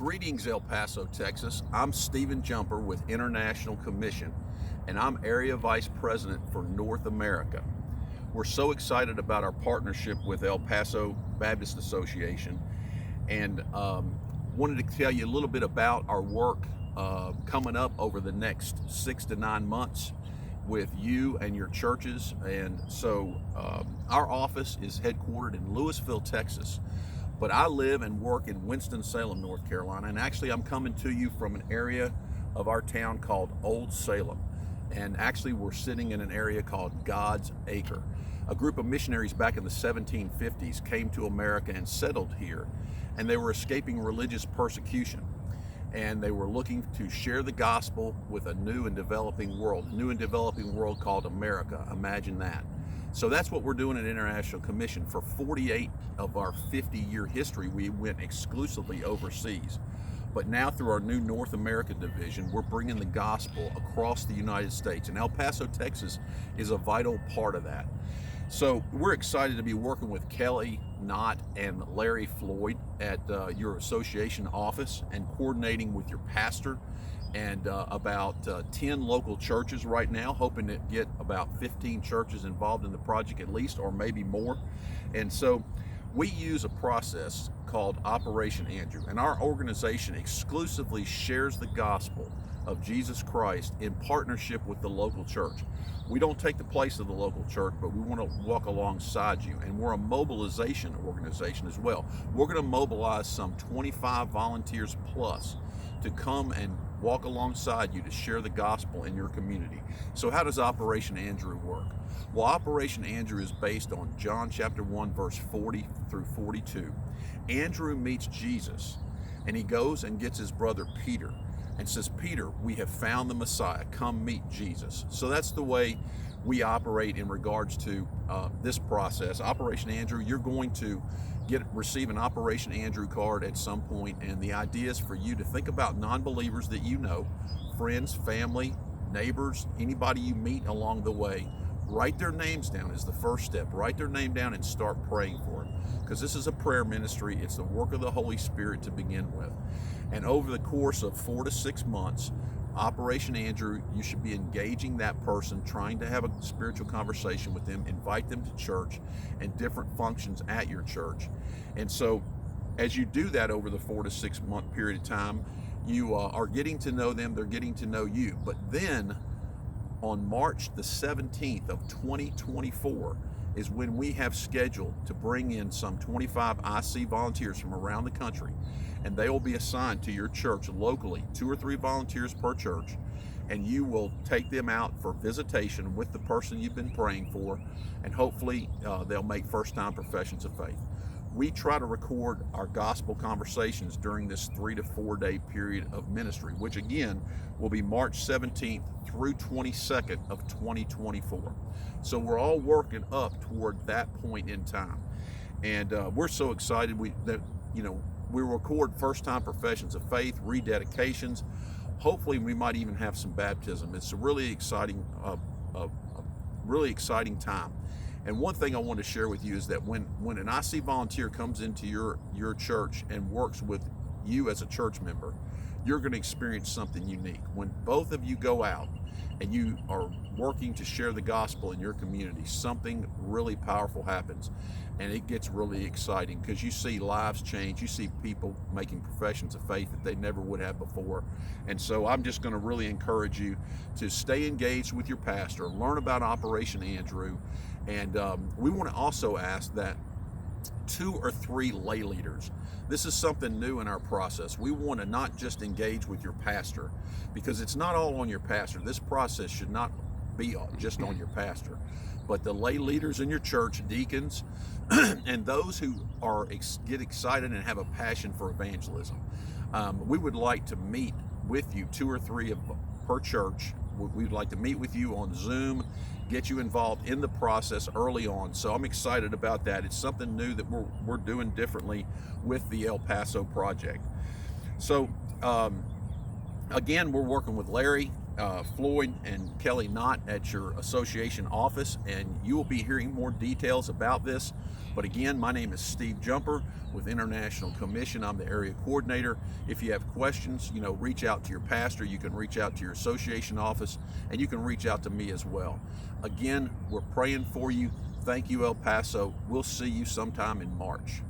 Greetings, El Paso, Texas. I'm Stephen Jumper with International Commission, and I'm Area Vice President for North America. We're so excited about our partnership with El Paso Baptist Association, and wanted to tell you a little bit about our work coming up over the next 6 to 9 months with you and your churches. And so our office is headquartered in Louisville, Texas, but I live and work in Winston-Salem, North Carolina. And actually I'm coming to you from an area of our town called Old Salem. And actually we're sitting in an area called God's Acre. A group of missionaries back in the 1750s came to America and settled here, and they were escaping religious persecution. And they were looking to share the gospel with a new and developing world called America. Imagine that. So that's what we're doing at International Commission. For 48 of our 50-year history, we went exclusively overseas. But now through our new North America division, we're bringing the gospel across the United States. And El Paso, Texas is a vital part of that. So we're excited to be working with Kelly Knott and Larry Floyd at your association office and coordinating with your pastor and about 10 local churches right now, hoping to get about 15 churches involved in the project at least, or maybe more. And so we use a process called Operation Andrew, and our organization exclusively shares the gospel of Jesus Christ in partnership with the local church. We don't take the place of the local church, but we want to walk alongside you, and we're a mobilization organization as well. We're going to mobilize some 25 volunteers plus to come and walk alongside you to share the gospel in your community. So how does Operation Andrew work? Well, Operation Andrew is based on John chapter 1 verse 40 through 42. Andrew meets Jesus, and he goes and gets his brother Peter and says, "Peter, we have found the Messiah. Come meet Jesus." So that's the way we operate in regards to this process. Operation Andrew, you're going to receive an Operation Andrew card at some point, and the idea is for you to think about non-believers that you know, friends, family, neighbors, anybody you meet along the way. Write their names down is the first step. Write their name down and start praying for them, because this is a prayer ministry. It's the work of the Holy Spirit to begin with. And over the course of 4 to 6 months, Operation Andrew, you should be engaging that person, trying to have a spiritual conversation with them, invite them to church and different functions at your church. And so as you do that over the 4 to 6 month period of time, you are getting to know them, they're getting to know you. But then on March the 17th of 2024 is when we have scheduled to bring in some 25 IC volunteers from around the country, and they will be assigned to your church locally, 2 or 3 volunteers per church, and you will take them out for visitation with the person you've been praying for, and hopefully they'll make first-time professions of faith. We try to record our gospel conversations during this 3 to 4 day period of ministry, which again will be March 17th through 22nd of 2024. So we're all working up toward that point in time, and we're so excited that we record first-time professions of faith, rededications. Hopefully we might even have some baptism. It's a really exciting time. And one thing I want to share with you is that when an IC volunteer comes into your church and works with you as a church member, you're going to experience something unique. When both of you go out and you are working to share the gospel in your community, something really powerful happens, and it gets really exciting because you see lives change. You see people making professions of faith that they never would have before. And so I'm just going to really encourage you to stay engaged with your pastor, learn about Operation Andrew, and we want to also ask that 2 or 3 lay leaders. This is something new in our process. We want to not just engage with your pastor, because it's not all on your pastor. This process should not be just on your pastor, but the lay leaders in your church, deacons, and those who get excited and have a passion for evangelism. We would like to meet with you, 2 or 3 per church. We'd like to meet with you on Zoom, get you involved in the process early on. So I'm excited about that. It's something new that we're doing differently with the El Paso project. So again, we're working with Larry Floyd and Kelly Knott at your association office, and you will be hearing more details about this. But again, my name is Steve Jumper with International Commission. I'm the area coordinator. If you have questions, reach out to your pastor. You can reach out to your association office, and you can reach out to me as well. Again, we're praying for you. Thank you, El Paso. We'll see you sometime in March.